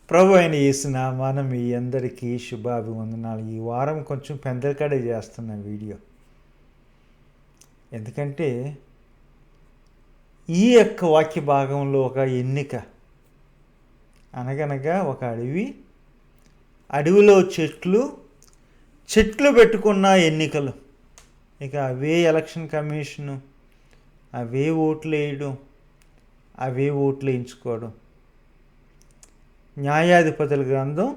ప్రభు అయిన యేసు నామాన మీ అందరికీ శుభాభివందనాలు. ఈ వారం కొంచెం పెందలకడే చేస్తున్న వీడియో, ఎందుకంటే ఈ యొక్క వాక్య భాగంలో ఒక ఎన్నిక. అనగనగా ఒక అడవిలో చెట్లు పెట్టుకున్న ఎన్నికలు, ఇక అవే ఎలక్షన్ కమిషను, అవే ఓట్లు వేయడం, అవే ఓట్లు వేయించుకోవడం. న్యాయాధిపతుల గ్రంథం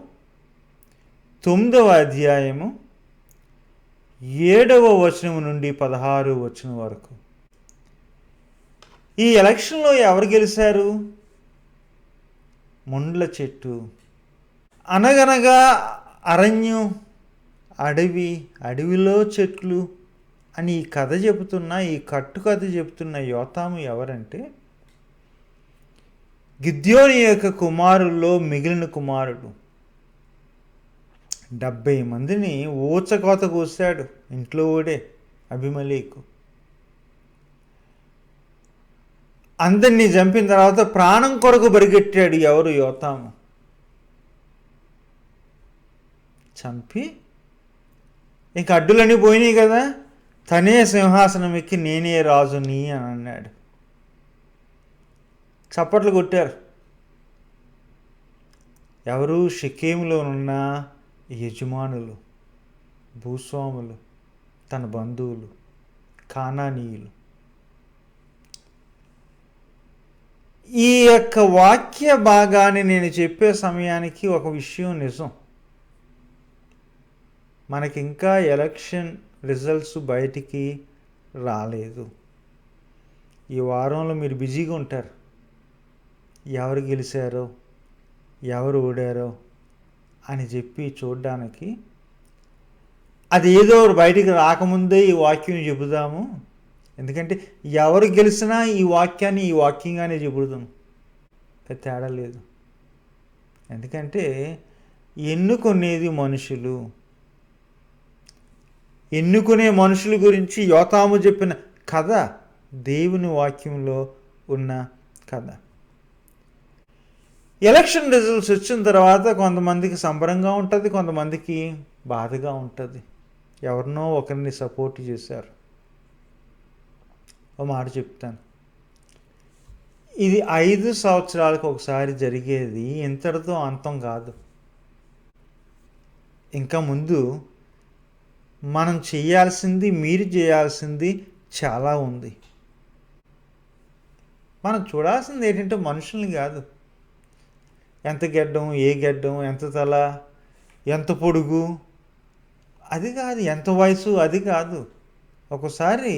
9వ అధ్యాయము 7వ వచనం నుండి 16వ వచనం వరకు. ఈ ఎలక్షన్లో ఎవరు గెలిచారు? ముండ్ల చెట్టు. అనగనగా అరణ్యం, అడవిలో చెట్లు అని ఈ కథ చెబుతున్న, ఈ కట్టుకథ చెబుతున్న యోతాము ఎవరంటే గిద్యోని యొక్క కుమారుల్లో మిగిలిన కుమారుడు. 70 మందిని ఊచకోత కూశాడు ఇంట్లో ఓడే అభిమలేకు. అందరినీ చంపిన తర్వాత ప్రాణం కొరకు బరిగెట్టాడు ఎవరు? యోతాము. చంపి ఇంక అడ్డులన్నీ పోయినాయి కదా, తనే సింహాసనం ఎక్కి నేనే రాజుని అని అన్నాడు. చప్పట్లు కొట్టారు. ఎవరు? షెకేములో ఉన్న యజమానులు, భూస్వాములు, తన బంధువులు, కానానీయులు. ఈ యొక్క వాక్య భాగాన్ని నేను చెప్పే సమయానికి ఒక విషయం నిజం. మనకింకా ఎలక్షన్ రిజల్ట్స్ బయటికి రాలేదు. ఈ వారంలో మీరు బిజీగా ఉంటారు. ఎవరు గెలిచారో, ఎవరు ఓడారో అని చెప్పి చూడడానికి. అది ఏదో బయటికి రాకముందే ఈ వాక్యం చెబుదాము. ఎందుకంటే ఎవరు గెలిచినా ఈ వాక్యంగానే చెబుదాం, తేడా లేదు. ఎందుకంటే ఎన్నుకునేది మనుషులు. ఎన్నుకునే మనుషుల గురించి యోతాము చెప్పిన కథ దేవుని వాక్యంలో ఉన్న కథ. ఎలక్షన్ రిజల్ట్స్ వచ్చిన తర్వాత కొంతమందికి సంబరంగా ఉంటుంది, కొంతమందికి బాధగా ఉంటుంది. ఎవరినో ఒకరిని సపోర్ట్ చేశారు. ఒక మాట చెప్తాను, ఇది 5 సంవత్సరాలకు ఒకసారి జరిగేది, ఇంతటితో అంతం కాదు. ఇంకా ముందు మనం చేయాల్సింది, మీరు చేయాల్సింది చాలా ఉంది. మనం చూడాల్సింది ఏంటంటే మనుషుల్ని కాదు. ఎంత గెడ్డం, ఏ గెడ్డం, ఎంత తల, ఎంత పొడుగు, అది కాదు. ఎంత వయసు, అది కాదు. ఒకసారి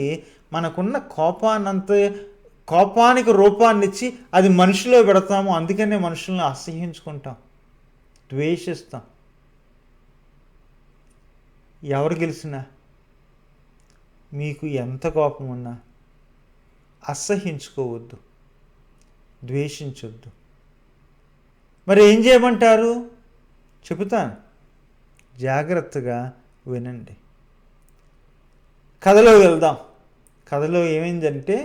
మనకున్న కోపానికి రూపాన్నిచ్చి అది మనిషిలో పెడతాము. అందుకనే మనుషుల్ని అసహ్యించుకుంటాం, ద్వేషిస్తాం. ఎవరు గెలిచినా, మీకు ఎంత కోపం ఉన్నా అసహ్యించుకోవద్దు, ద్వేషించొద్దు. మరి ఏం చేయమంటారు? చెబుతాను, జాగ్రత్తగా వినండి. కథలో వెళ్దాం. కథలో ఏమైందంటే,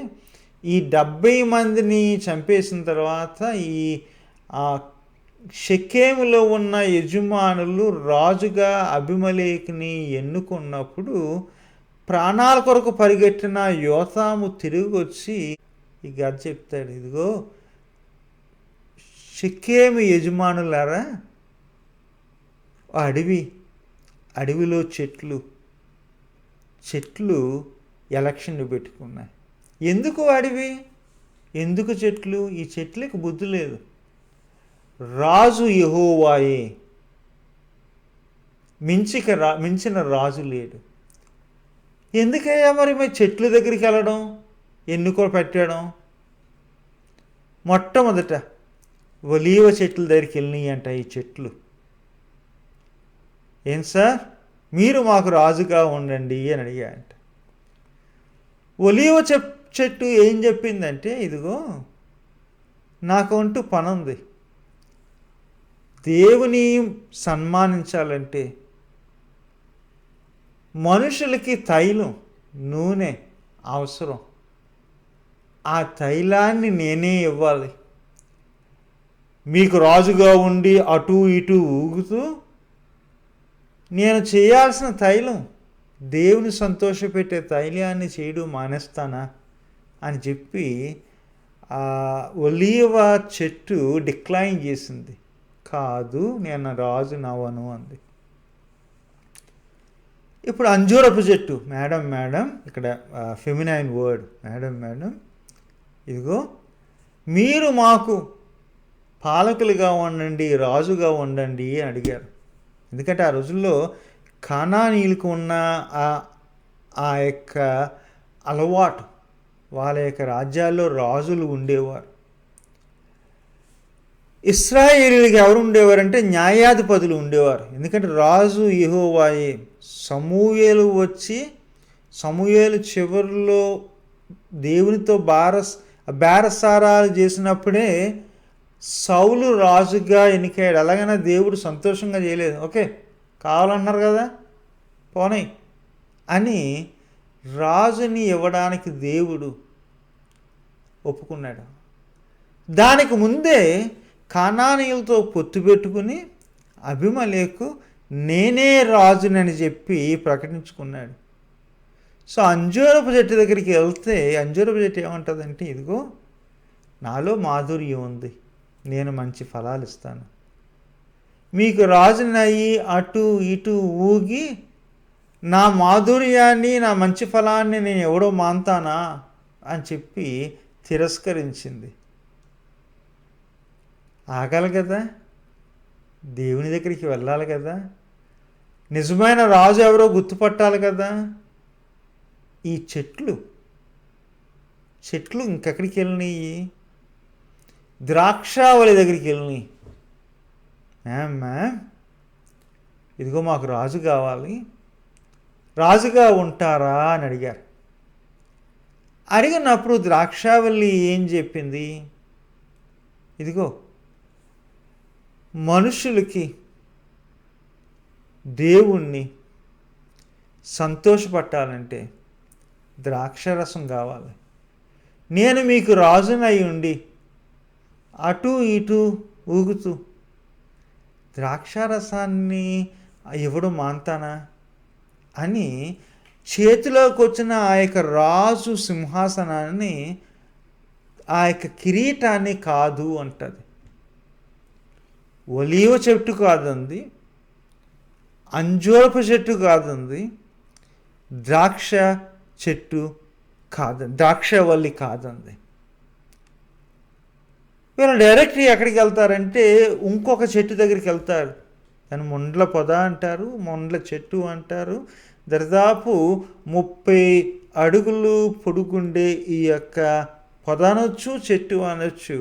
ఈ 70 మందిని చంపేసిన తర్వాత ఈ షెకేములో ఉన్న యజమానులు రాజుగా అభిమలేకుని ఎన్నుకున్నప్పుడు ప్రాణాల కొరకు పరిగెట్టిన యోతాము తిరిగి వచ్చి ఈ కథ చెప్తాడు. ఇదిగో షెకేము యజమానులారా, అడవిలో చెట్లు ఎలక్షన్లు పెట్టుకున్నాయి. ఎందుకు అడవి, ఎందుకు చెట్లు? ఈ చెట్లకి బుద్ధి లేదు. రాజు యెహోవాయే, మించిన రాజు లేడు. ఎందుకయ్యా మరి చెట్ల దగ్గరికి వెళ్ళడం, ఎన్నుకో పెట్టడం? మొట్టమొదట ఒలీవ చెట్ల దగ్గరికి వెళ్ళినాయి అంట ఈ చెట్లు. ఏం సార్, మీరు మాకు రాజుగా ఉండండి అని అడిగాయంట. ఒలీవ చెట్టు ఏం చెప్పిందంటే, ఇదిగో నాకంటూ పని ఉంది. దేవుని సన్మానించాలంటే మనుషులకి తైలం, నూనె అవసరం. ఆ తైలాన్ని నేనే ఇవ్వాలి. మీకు రాజుగా ఉండి అటు ఇటు ఊగుతూ నేను చేయాల్సిన తైలం, దేవుని సంతోషపెట్టే తైలాన్ని చేయడం మానేస్తానా అని చెప్పి ఆ ఒలీవ చెట్టు డిక్లైన్ చేసింది. కాదు, నేను రాజు నవ్వను అంది. ఇప్పుడు అంజూరపు చెట్టు, మేడం ఇక్కడ ఫెమినైన్ వర్డ్, మేడం ఇదిగో మీరు మాకు పాలకులుగా ఉండండి, రాజుగా ఉండండి అని అడిగారు. ఎందుకంటే ఆ రోజుల్లో కానానీయులకు ఉన్న ఆ యొక్క అలవాటు, వాళ్ళ యొక్క రాజ్యాల్లో రాజులు ఉండేవారు. ఇశ్రాయేలీయులకు ఎవరు ఉండేవారంటే న్యాయాధిపతులు ఉండేవారు. ఎందుకంటే రాజు యెహోవాయే. సమూయేలు చివరిలో దేవునితో బేరసారాలు చేసినప్పుడే సౌలు రాజుగా ఎన్నికయ్యాడు. అలాగైనా దేవుడు సంతోషంగా చేయలేదు. ఓకే, కావాలన్నారు కదా, పోనీ అని రాజుని ఇవ్వడానికి దేవుడు ఒప్పుకున్నాడు. దానికి ముందే కానానీయులతో పొత్తు పెట్టుకుని అబీమెలెకు నేనే రాజునని చెప్పి ప్రకటించుకున్నాడు. సో అంజూరపు చెట్టు దగ్గరికి వెళ్తే అంజూరపు చెట్టు ఏమంటుందంటే, ఇదిగో నాలో మాధుర్యం ఉంది, నేను మంచి ఫలాలు ఇస్తాను, మీకు రాజునయ్యి అటు ఇటు ఊగి నా మాధుర్యాన్ని, నా మంచి ఫలాన్ని నేను ఎవడో మాన్తానా అని చెప్పి తిరస్కరించింది. ఆగాలి కదా, దేవుని దగ్గరికి వెళ్ళాలి కదా, నిజమైన రాజు ఎవరో గుర్తుపట్టాలి కదా. ఈ చెట్లు ఇంకెక్కడికి వెళ్ళినాయి? ద్రాక్షావళి దగ్గరికి వెళ్ళినాయి. మ్యామ్ ఇదిగో మాకు రాజు కావాలి, రాజుగా ఉంటారా అని అడిగారు. అడిగినప్పుడు ద్రాక్షావళి ఏం చెప్పింది? ఇదిగో మనుషులకి దేవుణ్ణి సంతోషపట్టాలంటే ద్రాక్షరసం కావాలి. నేను మీకు రాజునై ఉండి అటు ఇటు ఊగుతూ ద్రాక్షారసాన్ని ఇవ్వడం మాన్తానా అని చేతిలోకి వచ్చిన ఆ యొక్క రాజు సింహాసనాన్ని, ఆ యొక్క కిరీటాన్ని కాదు అంటది. ఒలీవ చెట్టు కాదంది, అంజూరపు చెట్టు కాదంది, ద్రాక్ష చెట్టు కాదండి, ద్రాక్షవల్లి కాదండి. వీళ్ళు డైరెక్ట్ ఎక్కడికి వెళ్తారంటే ఇంకొక చెట్టు దగ్గరికి వెళ్తారు. దాన్ని ముండ్ల పొద అంటారు, ముండ్ల చెట్టు అంటారు. దరిదాపు 30 అడుగులు పొడుగుండే ఈ యొక్క పొద అనొచ్చు, చెట్టు అనొచ్చు,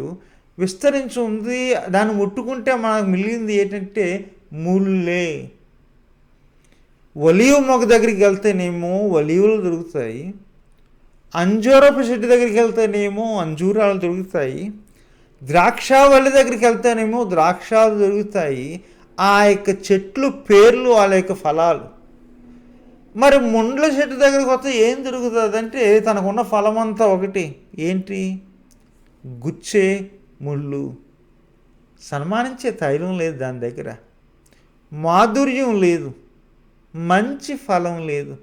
విస్తరించి ఉంది. దాన్ని ముట్టుకుంటే మనకు మిగిలింది ఏంటంటే ముళ్ళే. ఒలీవ మొక్క దగ్గరికి వెళ్తేనేమో ఒలీవలు దొరుకుతాయి, అంజూరపు చెట్టు దగ్గరికి వెళ్తేనేమో అంజూరాలు దొరుకుతాయి, ద్రాక్షావల్లి దగ్గరికి వెళ్తేనేమో ద్రాక్షాలు దొరుకుతాయి. ఆ యొక్క చెట్లు పేర్లు, వాళ్ళ యొక్క ఫలాలు. మరి ముండ్ల చెట్టు దగ్గరికి వస్తే ఏం దొరుకుతుంది అంటే తనకున్న ఫలం అంతా ఒకటి, ఏంటి? గుచ్చే ముళ్ళు. సన్మానించే తైలం లేదు దాని దగ్గర, మాధుర్యం లేదు, మంచి ఫలం లేదు,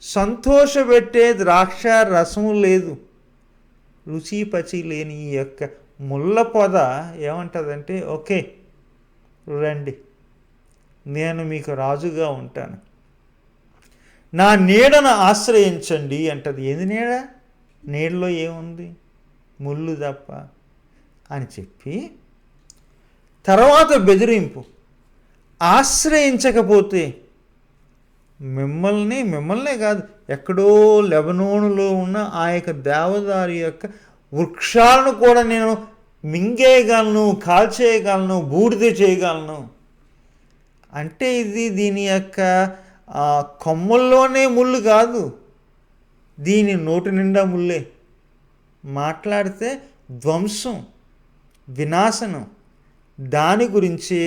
సంతోషపెట్టే ద్రాక్ష రసం లేదు, రుచి పచి లేని ఈ యొక్క ముళ్ళ పొద ఏమంటుందంటే, ఓకే రండి, నేను మీకు రాజుగా ఉంటాను, నా నీడను ఆశ్రయించండి అంటది. ఏది నీడ? నీడలో ఏముంది? ముళ్ళు తప్ప అని చెప్పి తర్వాత బెదిరింపు. ఆశ్రయించకపోతే మిమ్మల్నే కాదు, ఎక్కడో లెబనోనులో ఉన్న ఆ యొక్క దేవదారి యొక్క వృక్షాలను కూడా నేను మింగేయగలను, కాల్చేయగలను, బూడిద చేయగలను. అంటే ఇది దీని యొక్క కొమ్మల్లోనే ముళ్ళు కాదు, దీని నోటి నిండా ముళ్ళే. మాట్లాడితే ధ్వంసం, వినాశనం, దాని గురించి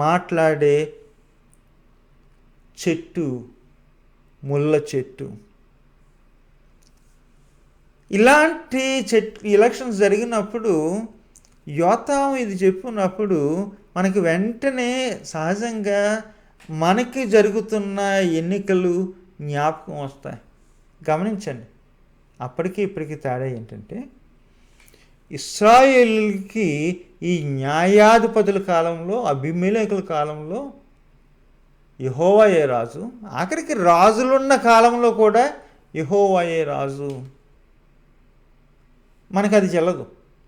మాట్లాడే చెట్టు ముళ్ళ చెట్టు. ఇలాంటి ఎలక్షన్స్ జరిగినప్పుడు యోతాము ఇది చెప్పినప్పుడు మనకి వెంటనే సహజంగా మనకి జరుగుతున్న ఎన్నికలు జ్ఞాపకం వస్తాయి. గమనించండి, అప్పటికి ఇప్పటికి తేడా ఏంటంటే, ఇశ్రాయేలుకి ఈ న్యాయాధిపతుల కాలంలో, అబీమెలెకుల కాలంలో యెహోవాయే రాజు. ఆఖరికి రాజులున్న కాలంలో కూడా యెహోవాయే రాజు. మనకు అది చెల్లదు.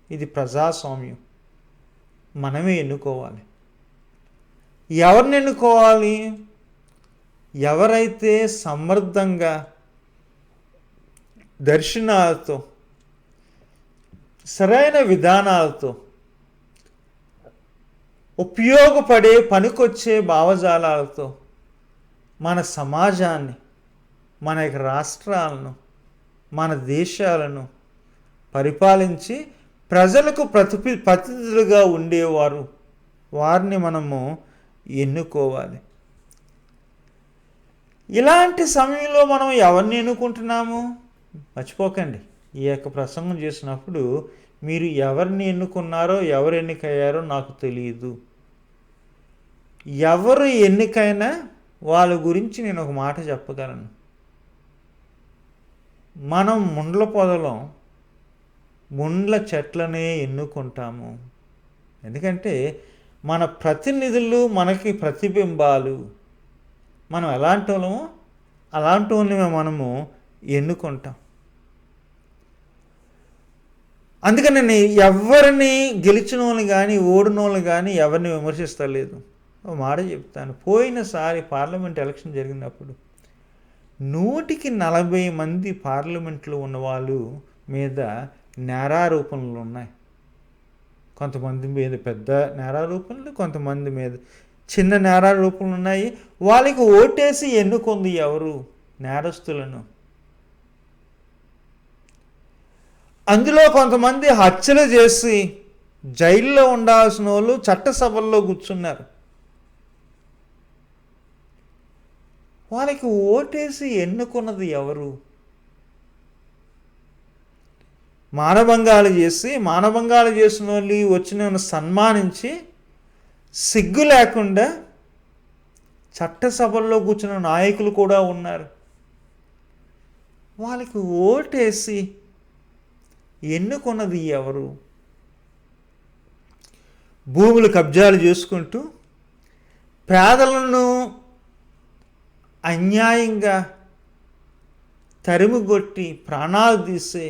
ఇది ప్రజాస్వామ్యం. మనమే ఎన్నుకోవాలి. ఎవరిని ఎన్నుకోవాలి? ఎవరైతే సమర్థంగా దర్శనాలతో, సరైన విధానాలతో, ఉపయోగపడే పనికొచ్చే భావజాలాలతో మన సమాజాన్ని, మన యొక్క రాష్ట్రాలను, మన దేశాలను పరిపాలించి ప్రజలకు ప్రతినిధులుగా ఉండేవారు, వారిని మనము ఎన్నుకోవాలి. ఇలాంటి సమయంలో మనం ఎవరిని ఎన్నుకుంటున్నాము? మర్చిపోకండి, ఈ యొక్క ప్రసంగం చేసినప్పుడు మీరు ఎవరిని ఎన్నుకున్నారో, ఎవరు ఎన్నికయ్యారో నాకు తెలియదు. ఎవరు ఎన్నికైనా వాళ్ళ గురించి నేను ఒక మాట చెప్పగలను. మనం ముండ్ల పొదలం, ముండ్ల చెట్లనే ఎన్నుకుంటాము. ఎందుకంటే మన ప్రతినిధులు మనకి ప్రతిబింబాలు. మనం ఎలాంటి వాళ్ళమో అలాంటి వాళ్ళని మనము ఎన్నుకుంటాం. అందుకని నేను ఎవరిని గెలిచిన వాళ్ళని కానీ, ఓడిన వాళ్ళని కానీ ఎవరిని విమర్శిస్తలేదు. ఒక మాట చెప్తాను. పోయినసారి పార్లమెంట్ ఎలక్షన్ జరిగినప్పుడు 140 మంది పార్లమెంట్లో ఉన్న వాళ్ళు మీద నేరారోపణలు ఉన్నాయి. కొంతమంది మీద పెద్ద నేరారోపణలు, కొంతమంది మీద చిన్న నేరారోపణలు ఉన్నాయి. వాళ్ళకి ఓటేసి ఎన్నుకుంది ఎవరు? నేరస్తులను. అందులో కొంతమంది హత్యలు చేసి జైల్లో ఉండాల్సిన వాళ్ళు చట్టసభల్లో కూర్చున్నారు. వాళ్ళకి ఓటేసి ఎన్నుకున్నది ఎవరు? మానభంగాలు చేసిన వాళ్ళు వచ్చిన సన్మానించి సిగ్గు లేకుండా చట్టసభల్లో కూర్చున్న నాయకులు కూడా ఉన్నారు. వాళ్ళకి ఓటేసి ఎన్నుకున్నది ఎవరు? భూములు కబ్జాలు చేసుకుంటూ పేదలను అన్యాయంగా తరిమిగొట్టి ప్రాణాలు తీసే,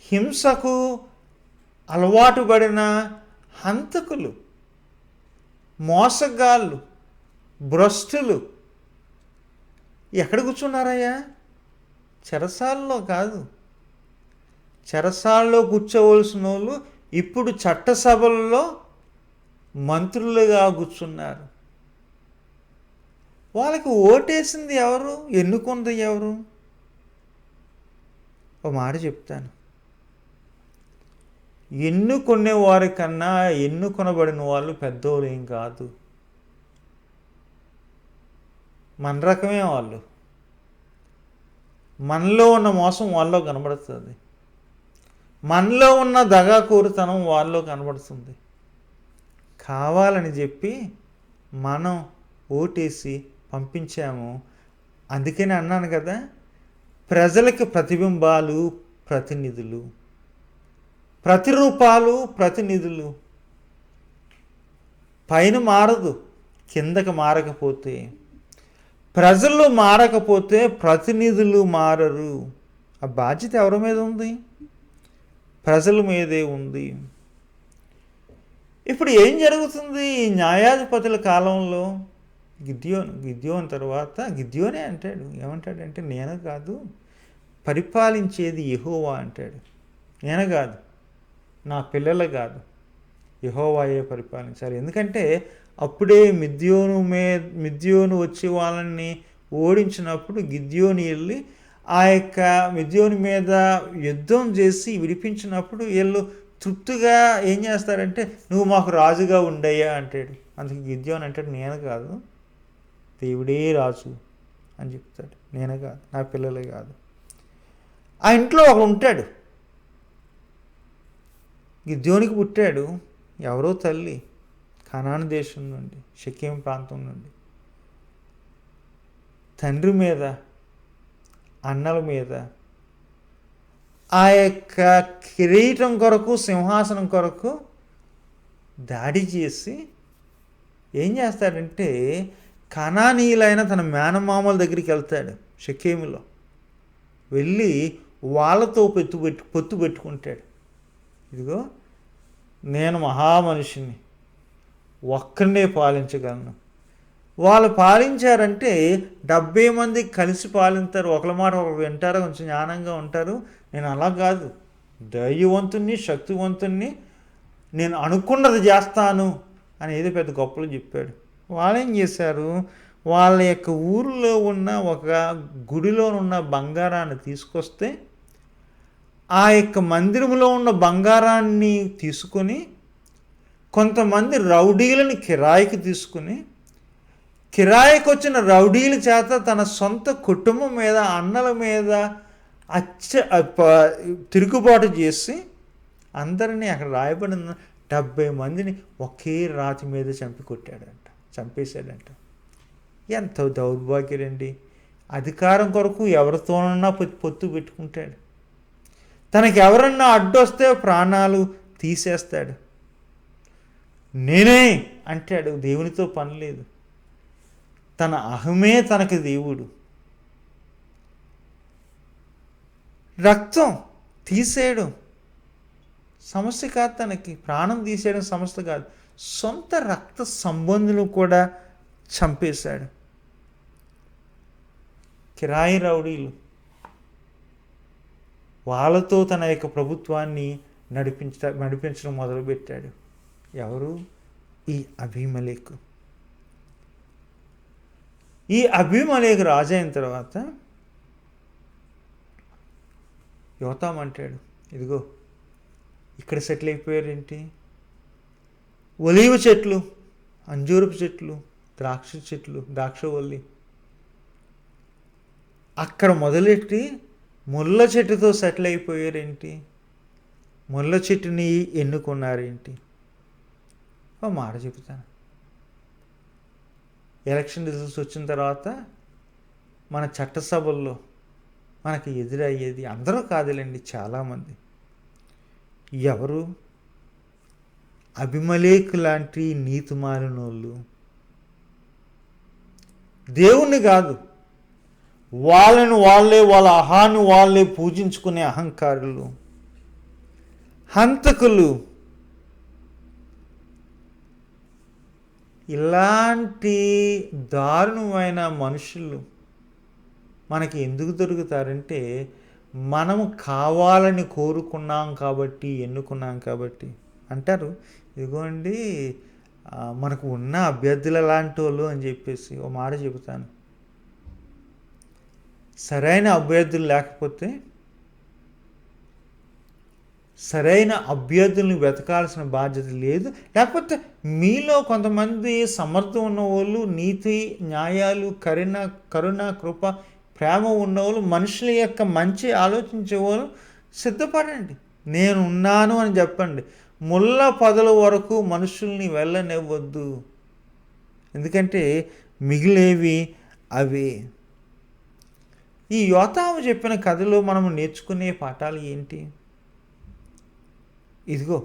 హింసకు అలవాటు పడిన హంతకులు, మోసగాళ్ళు, భ్రష్టులు ఎక్కడ కూర్చున్నారయ్యా? చెరసాలలో కాదు. చెరసాలలో కూర్చోవలసిన వాళ్ళు ఇప్పుడు చట్టసభల్లో మంత్రులుగా కూర్చున్నారు. వాళ్ళకి ఓటేసింది ఎవరు? ఎన్నుకుంది ఎవరు? ఒక మాట చెప్తాను. ఎన్నుకునే వారి కన్నా ఎన్నుకొనబడిన వాళ్ళు పెద్దోళ్ళు ఏం కాదు. మన రకమే వాళ్ళు. మనలో ఉన్న మోసం వాళ్ళలో కనబడుతుంది. మనలో ఉన్న దగాకోరుతనం వాళ్ళలో కనబడుతుంది. కావాలని చెప్పి మనం ఓటేసి పంపించాము. అందుకని అన్నాను కదా, ప్రజలకు ప్రతిబింబాలు ప్రతినిధులు, ప్రతిరూపాలు ప్రతినిధులు. పైన మారదు కిందకి మారకపోతే, ప్రజలు మారకపోతే ప్రతినిధులు మారరు. ఆ బాధ్యత ఎవరి మీద ఉంది? ప్రజల మీదే ఉంది. ఇప్పుడు ఏం జరుగుతుంది ఈ న్యాయాధిపతుల కాలంలో? గిద్యోను తర్వాత గిద్యోనే అంటాడు. ఏమంటాడంటే, నేను కాదు, పరిపాలించేది యెహోవా అంటాడు. నేను కాదు, నా పిల్లలు కాదు, యెహోవాయే పరిపాలించాలి. ఎందుకంటే అప్పుడే మిద్యోను వచ్చి వాళ్ళని ఓడించినప్పుడు గిద్యోను వెళ్ళి ఆ యొక్క మిద్యోను మీద యుద్ధం చేసి విడిపించినప్పుడు వీళ్ళు తృప్తిగా ఏం చేస్తారంటే, నువ్వు మాకు రాజుగా ఉండయ్యా అంటాడు. అందుకే గిద్యోను అంటాడు, నేను కాదు, దేవుడే రాజు అని చెప్తాడు. నేను కాదు, నా పిల్లలే కాదు. ఆ ఇంట్లో ఒకడు ఉంటాడు, గిద్యోనికి పుట్టాడు ఎవరో తల్లి కనాను దేశం నుండి, షెకెము ప్రాంతం నుండి. తండ్రి మీద, అన్నల మీద ఆ యొక్క కిరీటం కొరకు, సింహాసనం కొరకు దాడి చేసి ఏం చేస్తాడంటే కనానీయులైన తన మేనమామల దగ్గరికి వెళ్తాడు. షెకెములో వెళ్ళి వాళ్ళతో పొత్తు పెట్టుకుంటాడు. ఇదిగో నేను మహామనిషిని, ఒక్కరినే పాలించగలను. వాళ్ళు పాలించారంటే 70 మంది కలిసి పాలింటారు, ఒకరి మాట ఒకరు వింటారు, కొంచెం జ్ఞానంగా ఉంటారు. నేను అలా కాదు, ధైర్యవంతుణ్ణి, శక్తివంతుణ్ణి, నేను అనుకున్నది చేస్తాను అనేది పెద్ద గొప్పలు చెప్పాడు. వాళ్ళు ఏం చేశారు, వాళ్ళ యొక్క ఊరిలో ఉన్న ఒక గుడిలో ఉన్న బంగారాన్ని తీసుకొస్తే ఆ యొక్క మందిరంలో ఉన్న బంగారాన్ని తీసుకొని కొంతమంది రౌడీలను కిరాయికి తీసుకుని, కిరాయికి వచ్చిన రౌడీల చేత తన సొంత కుటుంబం మీద, అన్నల మీద తిరుగుబాటు చేసి అందరినీ అక్కడ రాయబడిన 70 మందిని ఒకే రాతి మీద చంపేశాడంట. ఎంత దౌర్భాగ్యుడండి. అధికారం కొరకు ఎవరితోనన్నా పొత్తు పెట్టుకుంటాడు. తనకి ఎవరన్నా అడ్డొస్తే ప్రాణాలు తీసేస్తాడు. నేనే అంటాడు, దేవునితో పని లేదు. తన అహమే తనకి దేవుడు. రక్తం తీసేయడం సమస్య కాదు, తనకి ప్రాణం తీసేయడం సమస్య కాదు, సొంత రక్త సంబంధులు కూడా చంపేశాడు. కిరాయి రౌడీలు, వాళ్ళతో తన యొక్క ప్రభుత్వాన్ని నడిపించడం మొదలుపెట్టాడు. ఎవరు? ఈ అబీమెలెకు. ఈ అబీమెలెకు రాజు అయిన తర్వాత యోతాము అంటాడు, ఇదిగో ఇక్కడ సెటిల్ అయిపోయారేంటి? ఒలీవ చెట్లు, అంజూరపు చెట్లు, ద్రాక్ష చెట్లు, ద్రాక్షవల్లి అక్కడ మొదలెట్టి ముళ్ళ చెట్టుతో సెటిల్ అయిపోయారేంటి? ముళ్ళ చెట్టుని ఎన్నుకున్నారేంటి? ఒక మాట చెబుతాను. ఎలక్షన్ రిజల్ట్స్ వచ్చిన తర్వాత మన చట్టసభల్లో మనకి ఎదురయ్యేది, అందరూ కాదులేండి, చాలామంది, ఎవరు? అబీమెలెకు లాంటి నీతిమాలినోళ్ళు, దేవుణ్ణి కాదు, వాళ్ళ అహాన్ని వాళ్ళే పూజించుకునే అహంకారులు, హంతకులు. ఇలాంటి దారుణమైన మనుషులు మనకి ఎందుకు దొరుకుతారంటే మనము కావాలని కోరుకున్నాం కాబట్టి, ఎన్నుకున్నాం కాబట్టి. అంటారు, ఇదిగోండి మనకు ఉన్న అభ్యర్థులు లాంటి వాళ్ళు అని చెప్పేసి. ఒక మాట చెబుతాను, సరైన అభ్యర్థులు లేకపోతే సరైన అభ్యర్థుల్ని వెతకాల్సిన బాధ్యత లేదు. లేకపోతే మీలో కొంతమంది సమర్థం ఉన్నవాళ్ళు, నీతి న్యాయాలు, కరుణ, కృప, ప్రేమ ఉన్నవాళ్ళు, మనుషుల యొక్క మంచి ఆలోచించేవాళ్ళు సిద్ధపడండి, నేను ఉన్నాను అని చెప్పండి. ముళ్ళ పొదల వరకు మనుషుల్ని వెళ్ళనివ్వద్దు, ఎందుకంటే మిగిలేవి అవే. ఈ యోతాము చెప్పిన కథలో మనం నేర్చుకునే పాఠాలు ఏంటి? ఇదిగో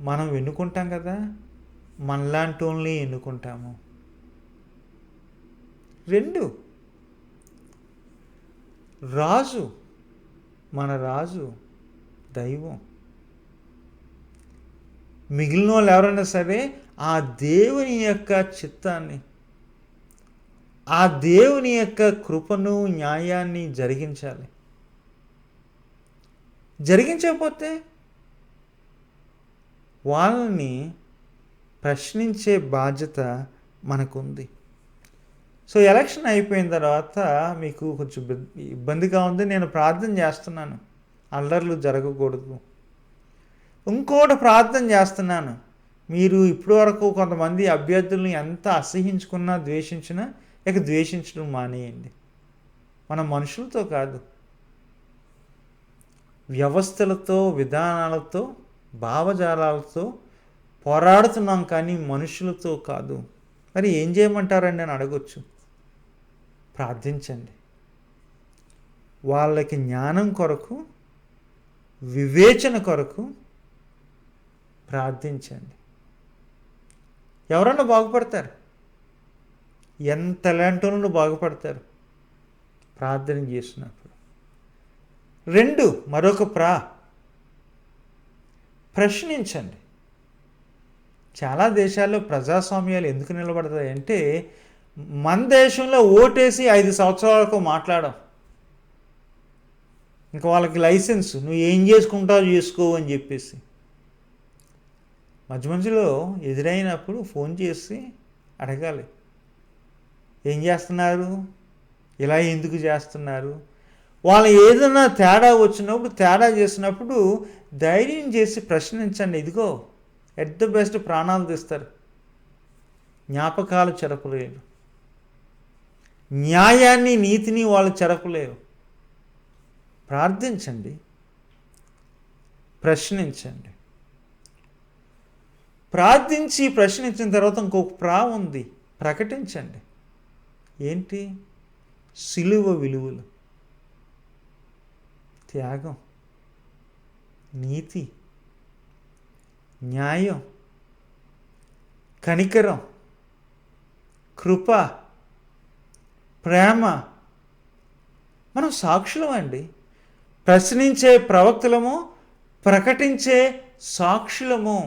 మనం ఎన్నుకుంటాం కదా, మనలాంటి వాళ్ళని ఎన్నుకుంటాము. 2, రాజు, మన రాజు దైవం. మిగిలిన వాళ్ళు ఎవరైనా సరే ఆ దేవుని యొక్క చిత్తాన్ని, ఆ దేవుని యొక్క కృపను, న్యాయాన్ని జరిగించాలి. జరిగించకపోతే వాళ్ళని ప్రశ్నించే బాధ్యత మనకుంది. సో ఎలక్షన్ అయిపోయిన తర్వాత మీకు కొంచెం ఇబ్బందిగా ఉంది, నేను ప్రార్థన చేస్తున్నాను, అల్లర్లు జరగకూడదు. ఇంకోటి ప్రార్థన చేస్తున్నాను, మీరు ఇప్పటి వరకు కొంతమంది అభ్యర్థులను ఎంత అసహించుకున్నా, ద్వేషించినా ఇక ద్వేషించడం మానేయండి. మన మనుషులతో కాదు, వ్యవస్థలతో, విధానాలతో, భావజాలాలతో పోరాడుతున్నాం, కానీ మనుషులతో కాదు. మరి ఏం చేయమంటారండి అని అడగొచ్చు. ప్రార్థించండి. వాళ్ళకి జ్ఞానం కొరకు, వివేచన కొరకు ప్రార్థించండి. ఎవరన్నా బాగుపడతారు. ఎంతలాంటి వాళ్ళు బాగుపడతారు ప్రార్థన చేసినప్పుడు. 2, మరొక ప్రశ్నించండి. చాలా దేశాల్లో ప్రజాస్వామ్యాలు ఎందుకు నిలబడతాయంటే, మన దేశంలో ఓటేసి 5 సంవత్సరాలకు మాట్లాడడం, ఇంకా వాళ్ళకి లైసెన్స్, నువ్వు ఏం చేసుకుంటావు చేసుకో అని చెప్పేసి. మధ్యలో ఎదురైనప్పుడు ఫోన్ చేసి అడగాలి, ఏం చేస్తున్నారు, ఇలా ఎందుకు చేస్తున్నారు. వాళ్ళు ఏదైనా తేడా వచ్చినప్పుడు, తేడా చేసినప్పుడు ధైర్యం చేసి ప్రశ్నించండి. ఇదిగో ఎట్ ద బెస్ట్ ప్రాణాలు తీస్తారు, జ్ఞాపకాలు చెరపలేరు, న్యాయాన్ని, నీతిని వాళ్ళు చెరపలేరు. ప్రార్థించండి, ప్రశ్నించండి. ప్రార్థించి ప్రశ్నించిన తర్వాత ఇంకొక ఉంది, ప్రకటించండి. ఏంటి? సిలువ విలువలు, త్యాగం, నీతి, న్యాయం, కనికరం, కృప, ప్రేమ. మనం సాక్షులం అండి. ప్రశ్నించే ప్రవక్తలము, ప్రకటించే సాక్షులము.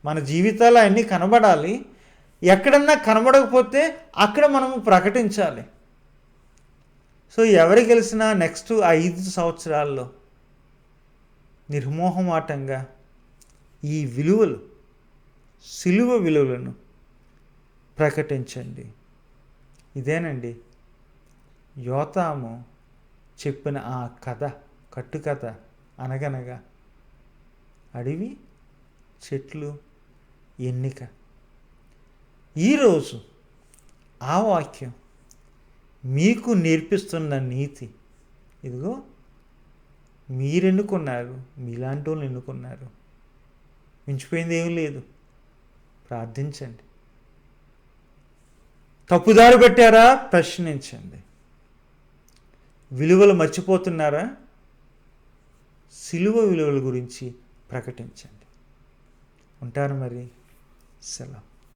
మన జీవితాలు అన్నీ కనబడాలి. ఎక్కడన్నా కనబడకపోతే అక్కడ మనము ప్రకటించాలి. సో ఎవరు గెలిచినా నెక్స్ట్ 5 సంవత్సరాల్లో నిర్మోహమాటంగా ఈ విలువలు, సిలువ విలువలను ప్రకటించండి. ఇదేనండి యోతాము చెప్పిన ఆ కథ, కట్టుకథ. అనగనగా అడవి, చెట్లు, ఎన్నిక. ఈరోజు ఆ వాక్యం మీకు నేర్పిస్తున్న నీతి, ఇదిగో మీరు ఎన్నుకున్నారు, మీలాంటి వాళ్ళు ఎన్నుకున్నారు. మించిపోయింది ఏమీ లేదు. ప్రార్థించండి. తప్పుదారి పెట్టారా? ప్రశ్నించండి. విలువలు మర్చిపోతున్నారా? సిలువ విలువల గురించి ప్రకటించండి. ఉంటారు మరి. సెలవు.